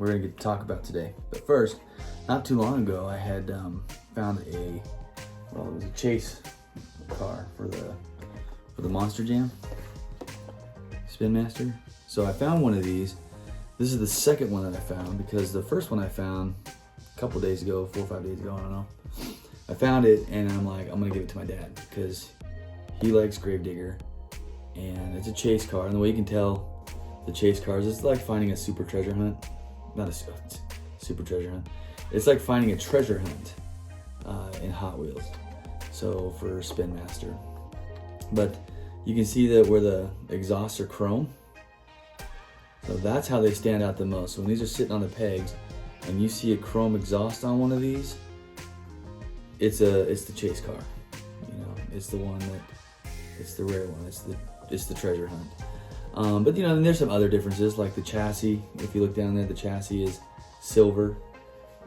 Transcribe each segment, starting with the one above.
we're gonna get to talk about today. But first, not too long ago, I had found it was a chase car for the Monster Jam Spin Master. So I found one of these. This is the second one that I found because the first one I found a couple days ago, 4 or 5 days ago, I don't know. I found it and I'm like, I'm gonna give it to my dad because he likes Gravedigger and it's a chase car. And the way you can tell the chase cars, it's like finding a super treasure hunt. Not a super treasure hunt. It's like finding a treasure hunt in Hot Wheels. So for Spin Master. But you can see that where the exhausts are chrome. So that's how they stand out the most. So when these are sitting on the pegs and you see a chrome exhaust on one of these, it's the chase car. You know, it's the one it's the rare one. It's the treasure hunt. But you know, and there's some other differences like the chassis. If you look down there, the chassis is silver.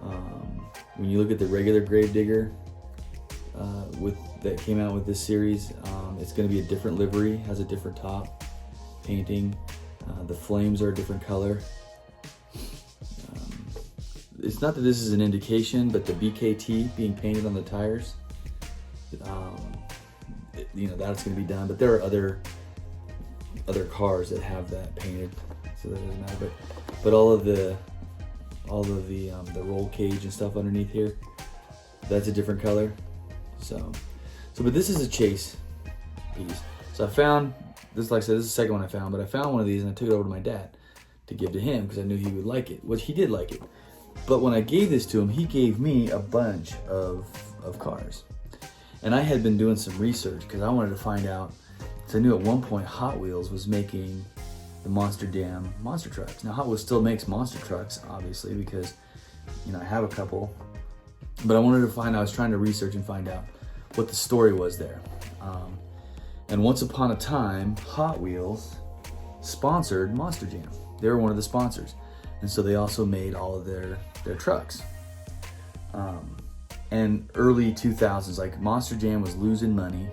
When you look at the regular Gravedigger that came out with this series, it's going to be a different livery, has a different top painting. The flames are a different color. It's not that this is an indication, but the BKT being painted on the tires, you know, that's going to be done. But there are other cars that have that painted, so that doesn't matter. But all of the roll cage and stuff underneath here, that's a different color. So but this is a chase piece. So I found this, like I said, this is the second one I found, but I found one of these and I took it over to my dad to give to him because I knew he would like it, which he did like it. But when I gave this to him, he gave me a bunch of cars. And I had been doing some research because I wanted to find out, because I knew at one point Hot Wheels was making the Monster Jam monster trucks. Now Hot Wheels still makes monster trucks, obviously, because, you know, I have a couple. But I wanted to I was trying to research and find out what the story was there. And once upon a time, Hot Wheels sponsored Monster Jam. They were one of the sponsors. And so they also made all of their trucks. And early 2000s, like Monster Jam was losing money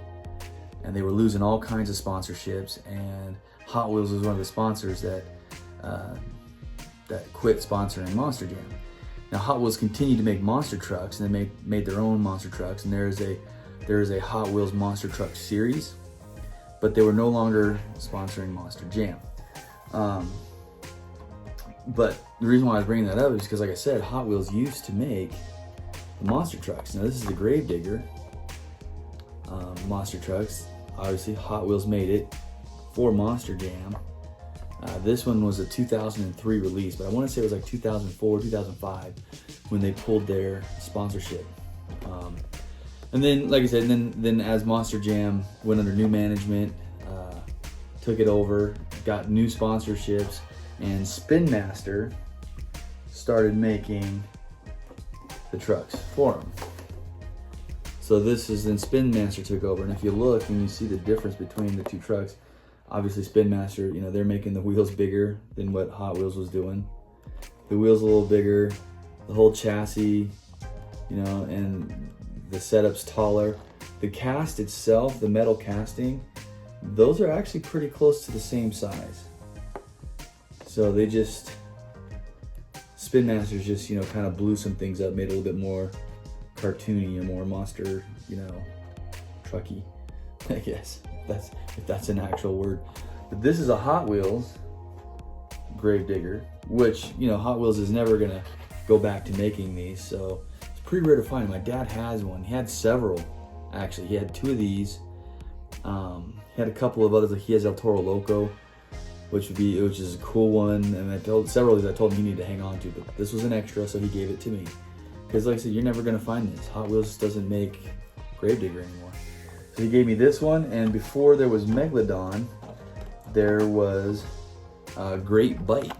and they were losing all kinds of sponsorships, and Hot Wheels was one of the sponsors that quit sponsoring Monster Jam. Now Hot Wheels continued to make monster trucks, and they made their own monster trucks, and there is a Hot Wheels monster truck series, but they were no longer sponsoring Monster Jam. But the reason why I was bringing that up is because, like I said, Hot Wheels used to make the monster trucks. Now this is the Gravedigger monster trucks. Obviously Hot Wheels made it for Monster Jam. This one was a 2003 release, but I want to say it was like 2004, 2005 when they pulled their sponsorship. And then, like I said, then as Monster Jam went under new management, took it over, got new sponsorships, and Spin Master started making the trucks for them. So this is then Spin Master took over, and if you look and you see the difference between the two trucks, obviously Spin Master, you know, they're making the wheels bigger than what Hot Wheels was doing. The wheels a little bigger, the whole chassis, you know, and the setup's taller. The cast itself, the metal casting, those are actually pretty close to the same size. So they just, Spin Masters just, you know, kind of blew some things up, made it a little bit more cartoony and more monster, you know, trucky, I guess, if that's an actual word. But this is a Hot Wheels Gravedigger, which, you know, Hot Wheels is never gonna go back to making these, so it's pretty rare to find. My dad has one. He had several, actually. He had 2 of these. He had a couple of others. Like he has El Toro Loco, which is a cool one. And I told several of these, I told him he needed to hang on to, but this was an extra, so he gave it to me. Because like I said, you're never gonna find this. Hot Wheels doesn't make Gravedigger anymore. So he gave me this one, and before there was Megalodon, there was Great Bite.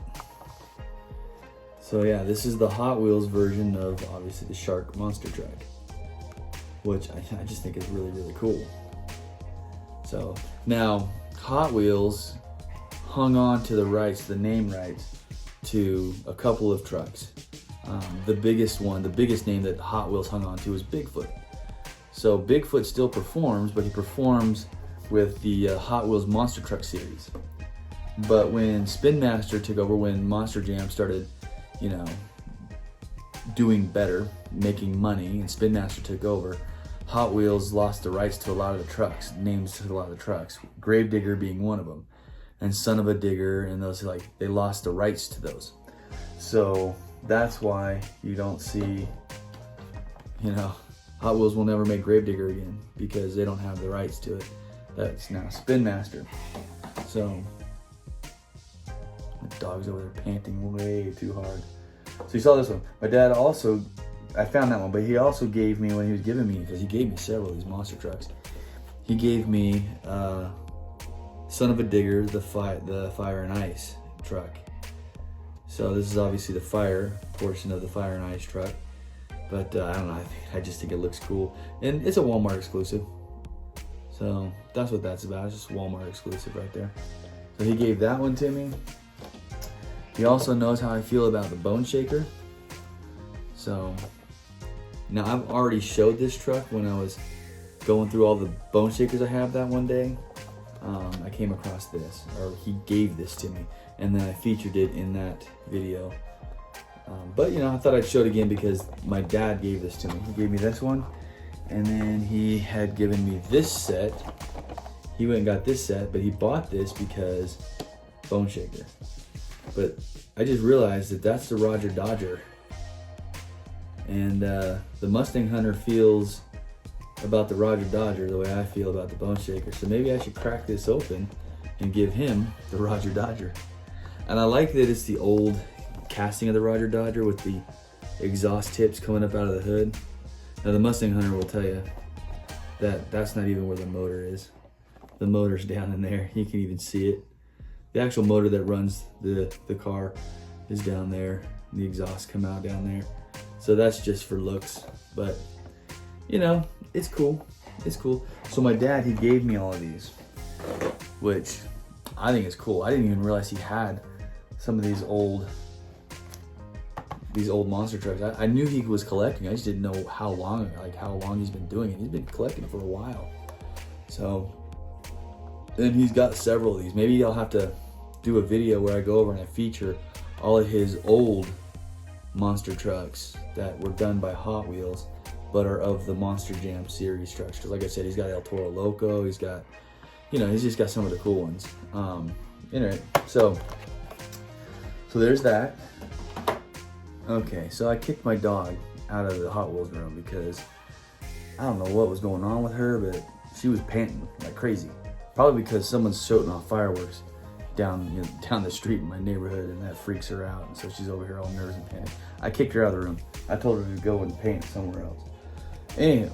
So yeah, this is the Hot Wheels version of obviously the Shark monster truck, which I just think is really, really cool. So now Hot Wheels hung on to the rights, the name rights, to a couple of trucks. The biggest name that Hot Wheels hung on to is Bigfoot. So Bigfoot still performs, but he performs with the Hot Wheels Monster Truck series. But when Spin Master took over, when Monster Jam started you know, doing better, making money, and Spin Master took over, Hot Wheels lost the rights to a lot of the trucks, names to a lot of the trucks, Gravedigger being one of them, and Son of a Digger, and those, like, they lost the rights to those. So that's why you don't see, you know, Hot Wheels will never make Gravedigger again, because they don't have the rights to it. That's now Spin Master. So the dog's over there panting way too hard. So you saw this one. My dad also, I found that one, but he also gave me, when he was giving me, because he gave me several of these monster trucks, he gave me Son of a Digger, the Fire and Ice truck. So this is obviously the fire portion of the Fire and Ice truck, but I don't know, I just think it looks cool. And it's a Walmart exclusive. So that's what that's about, it's just Walmart exclusive right there. So he gave that one to me. He also knows how I feel about the Bone Shaker. So now I've already showed this truck when I was going through all the Bone Shakers I have that one day. I came across this, or he gave this to me, and then I featured it in that video. But you know, I thought I'd show it again because my dad gave this to me. He gave me this one, and then he had given me this set. He went and got this set, but he bought this because Bone Shaker. But I just realized that that's the Roger Dodger. And the Mustang Hunter feels about the Roger Dodger the way I feel about the Bone Shaker. So maybe I should crack this open and give him the Roger Dodger. And I like that it's the old casting of the Roger Dodger with the exhaust tips coming up out of the hood. Now the Mustang Hunter will tell you that that's not even where the motor is. The motor's down in there. You can even see it. The actual motor that runs the car is down there. The exhaust come out down there. So that's just for looks. But, you know, it's cool. It's cool. So my dad, he gave me all of these, which I think is cool. I didn't even realize he had some of these old monster trucks. I knew he was collecting. I just didn't know how long he's been doing it. He's been collecting it for a while. So, and he's got several of these. Maybe I'll have to do a video where I go over and I feature all of his old monster trucks that were done by Hot Wheels, but are of the Monster Jam series trucks. Because like I said, he's got El Toro Loco. He's got, you know, he's just got some of the cool ones. Anyway, so there's that. Okay, so I kicked my dog out of the Hot Wheels room because I don't know what was going on with her, but she was panting like crazy. Probably because someone's shooting off fireworks down the street in my neighborhood, and that freaks her out. And so she's over here all nervous and panicked. I kicked her out of the room. I told her to go and paint somewhere else. Anyhow,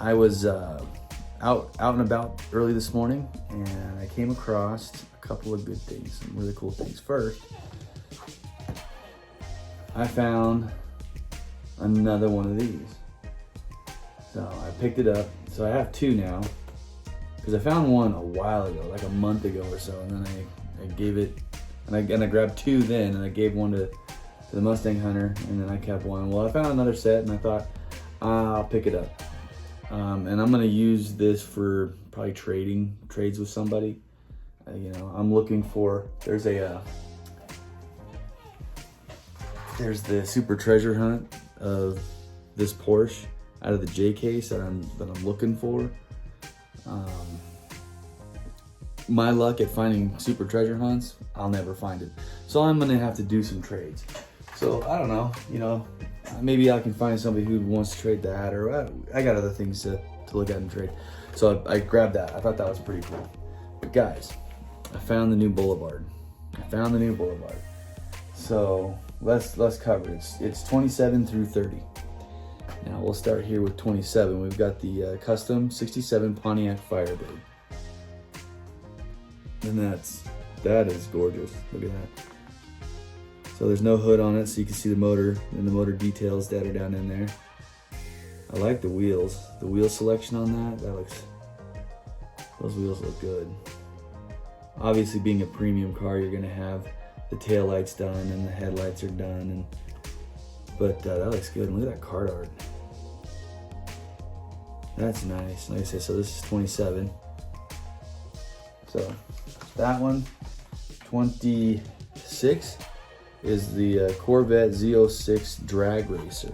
I was out and about early this morning, and I came across a couple of good things, some really cool things. First, I found another one of these. So I picked it up. So I have two now, because I found one a while ago, like a month ago or so, and then I gave it, and I grabbed two then, and I gave one to the Mustang Hunter, and then I kept one. Well, I found another set, and I thought, I'll pick it up. And I'm gonna use this for probably trades with somebody. You know, I'm looking for, there's the Super Treasure Hunt of this Porsche out of the J case that I'm looking for. My luck at finding Super Treasure Hunts, I'll never find it. So I'm gonna have to do some trades. So I don't know, you know, maybe I can find somebody who wants to trade that, or I got other things to look at and trade. So I grabbed that. I thought that was pretty cool. But guys, I found the new Boulevard. So let's cover it. It's 27 through 30. Now we'll start here with 27. We've got the custom 67 Pontiac Firebird. And that is gorgeous. Look at that. So there's no hood on it, so you can see the motor and the motor details that are down in there. I like the wheels. The wheel selection on that those wheels look good. Obviously, being a premium car, you're gonna have the tail lights done and the headlights are done, but that looks good. And look at that card art. That's nice. Like I said, so this is 27. So that one, 26. is the Corvette Z06 Drag Racer.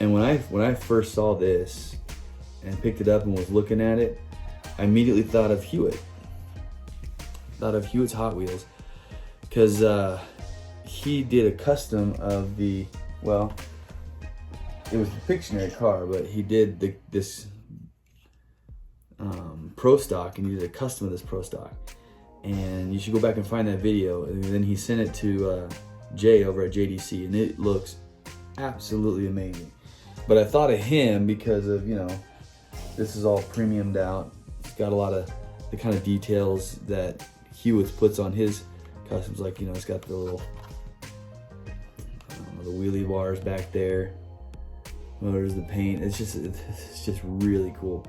And when I first saw this and picked it up and was looking at it, I immediately thought of Hewitt. Thought of Hewitt's Hot Wheels, because he did a custom of the, well, it was a Pictionary car, but he did this Pro Stock, and he did a custom of this Pro Stock. And you should go back and find that video. And then he sent it to Jay over at JDC, and it looks absolutely amazing. But I thought of him because of, you know, this is all premiumed out. It's got a lot of the kind of details that Hewitt puts on his customs, like, you know, it's got the little, I don't know, the wheelie bars back there. Oh, there's the paint. It's just really cool.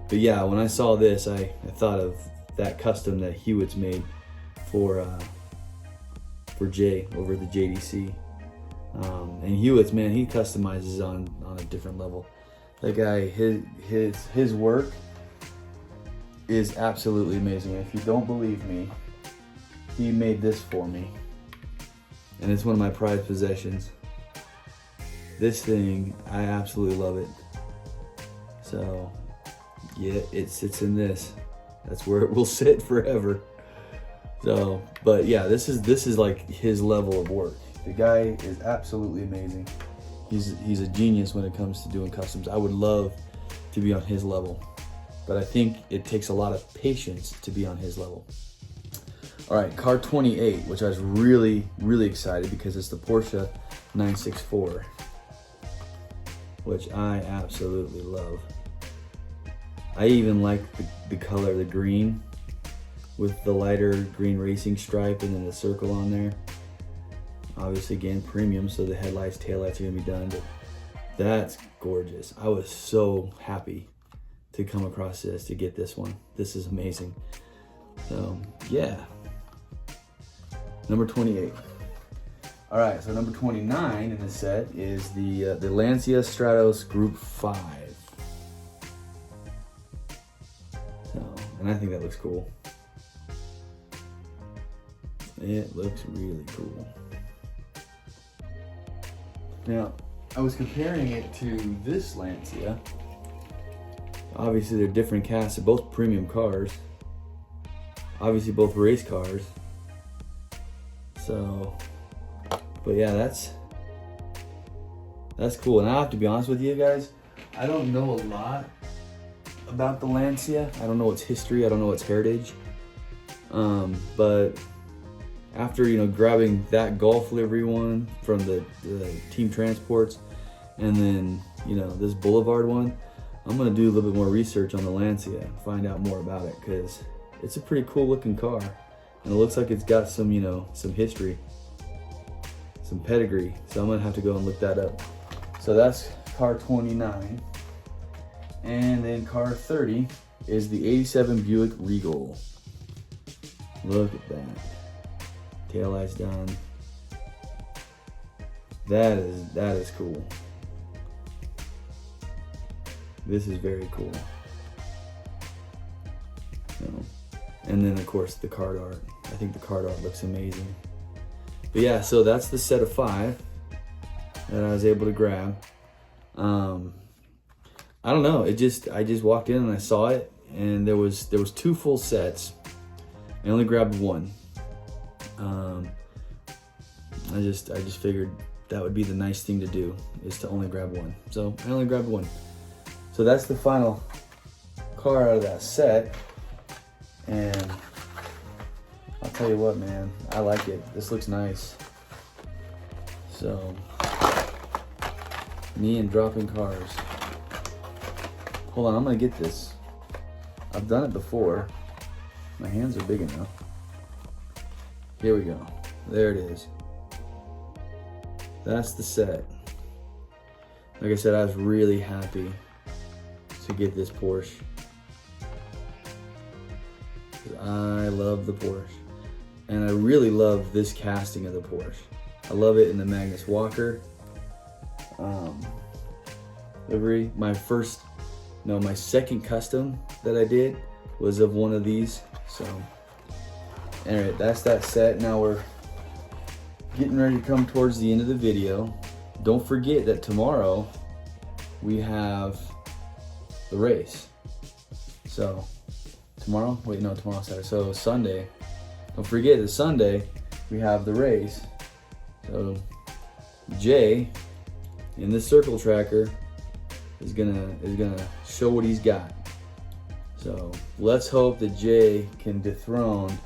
But yeah, when I saw this, I thought of that custom that Hewitt's made for Jay over at the JDC. And Hewitt's, man, he customizes on a different level. That guy, his work is absolutely amazing. If you don't believe me, he made this for me, and it's one of my prized possessions. This thing, I absolutely love it. So yeah, it sits in this. That's where it will sit forever. So, but yeah, this is like his level of work. The guy is absolutely amazing. He's a genius when it comes to doing customs. I would love to be on his level, but I think it takes a lot of patience to be on his level. All right, car 28, which I was really excited because it's the Porsche 964, which I absolutely love. I even like the color, the green, with the lighter green racing stripe and then the circle on there. Obviously, again, premium, so the headlights, taillights are gonna be done, but that's gorgeous. I was so happy to come across this, to get this one. This is amazing. So yeah, number 28. All right, so number 29 in the set is the Lancia Stratos Group 5. So, and I think that looks cool. It looks really cool. Now, I was comparing it to this Lancia. Obviously, they're different casts. They're both premium cars. Obviously, both race cars. So, but yeah, that's cool. And I have to be honest with you guys, I don't know a lot about the Lancia. I don't know its history. I don't know its heritage. But after, you know, grabbing that Golf livery one from the Team Transports, and then, you know, this Boulevard one, I'm gonna do a little bit more research on the Lancia and find out more about it, because it's a pretty cool looking car, and it looks like it's got some, you know, some history, some pedigree. So I'm gonna have to go and look that up. So that's car 29, and then car 30 is the 87 Buick Regal. Look at that. Taillights done. That is cool. This is very cool. And then of course the card art. I think the card art looks amazing. But yeah, so that's the set of 5 that I was able to grab. I don't know. I just walked in and I saw it, and there was 2 full sets. I only grabbed one. I just figured that would be the nice thing to do, is to only grab one. So I only grabbed one. So that's the final car out of that set. And I'll tell you what, man, I like it. This looks nice. So, me and dropping cars. Hold on, I'm gonna get this. I've done it before. My hands are big enough. Here we go. There it is. That's the set. Like I said, I was really happy to get this Porsche. I love the Porsche. And I really love this casting of the Porsche. I love it in the Magnus Walker livery. My second custom that I did was of one of these. So, alright, that's that set. Now we're getting ready to come towards the end of the video. Don't forget that tomorrow we have the race. So tomorrow's Saturday. So Sunday, don't forget that Sunday we have the race. So Jay in the circle tracker is gonna show what he's got. So let's hope that Jay can dethrone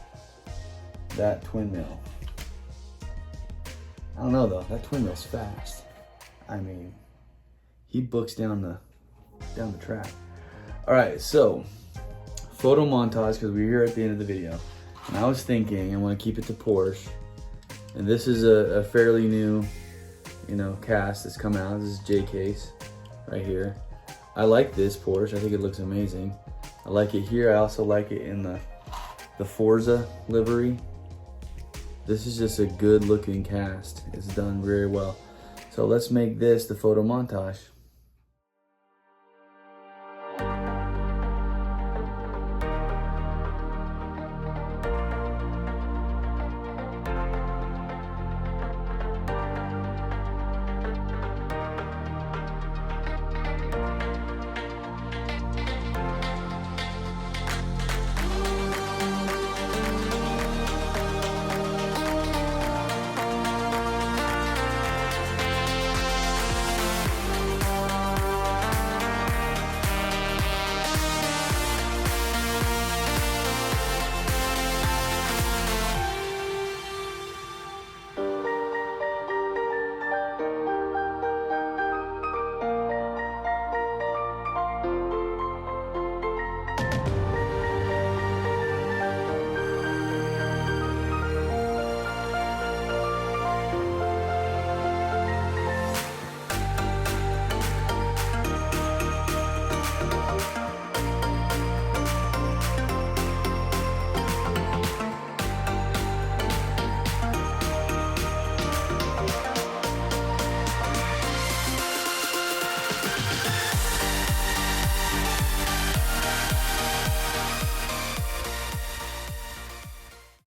that twin mill. I don't know though, that twin mill's fast. I mean, he books down the track. All right, so photo montage, because we're here at the end of the video. And I was thinking I want to keep it to Porsche. And this is a fairly new, cast that's come out. This is J case right here. I like this Porsche. I think it looks amazing. I like it here. I also like it in the Forza livery. This is just a good looking cast. It's done very well. So let's make this the photo montage.